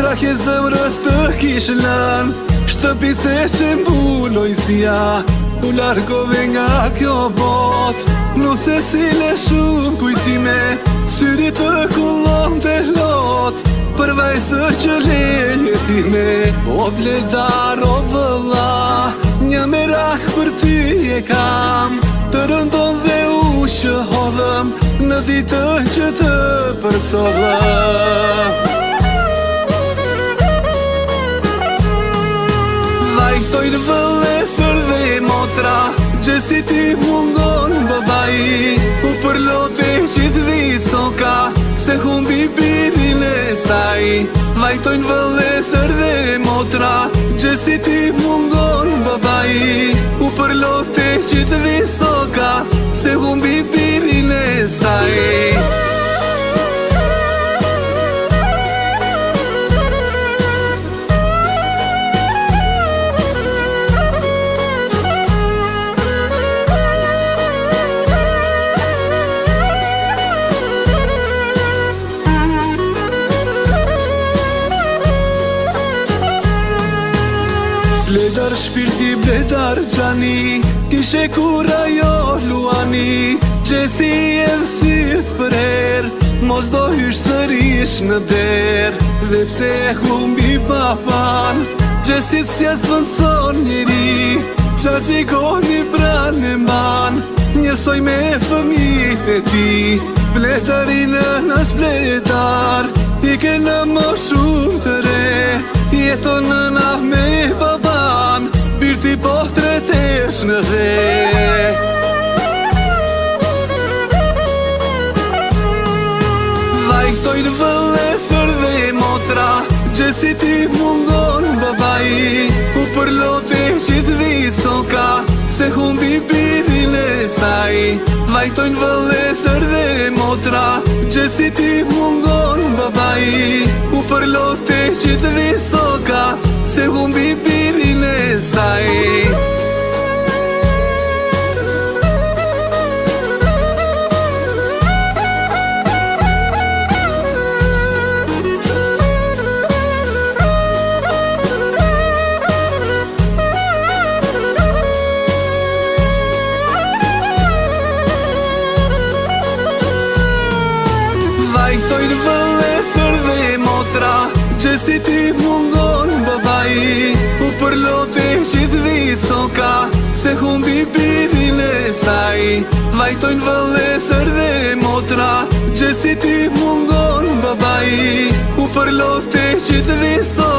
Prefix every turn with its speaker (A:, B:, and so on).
A: Ke zëmrës të kishë lën shtëpi se që mbuloj si ja u largove nga kjo bot. Nuse sile shumë kujtime syri të kullon të lot për vajzë që leje time. O bledar o vëlla, një merak për ty e kam, të rëndon dhe u shëhodhëm në ditën që të përcodhëm. Vajtojnë vëllesër dhe motra, gjesi ti mungon babai, u përlote qitë visoka, se humbi birin e saj. Vajtojnë vëllesër dhe motra, gjesi ti mungon babai, u përlote qitë visoka, se humbi birin e saj. Bledar shpirti, bledar gjani, kishe kura jo luani, gjesi edhe sytë për her, mos do hysh sërish në der. Dhe pse e humbi papan, gjesit s'ja zvëndson njeri, qa gjikoni pran e man, njësoj me fëmijët e ti. Bledarinë nës bledar, i ke në më shumë të re, jeton në nah me baban, birti po tretesh në dhe. Vajtojnë vëllesër dhe motra, gjesi ti mungon babai, u përlote qitë visoka, se humbi birin e saj. Vajtojnë vëllesër dhe motra, gjesi ti mungon babai, u përlote qitë visoka, se humbi birin e saj. Vajtojnë vëllesër dhe motra, gjesi ti mungon babai, u përlote qitë visoka, se humbi birin e saj. Vajtojnë vëllesër dhe motra, gjesi ti mungon babai, u përlote qitë visoka.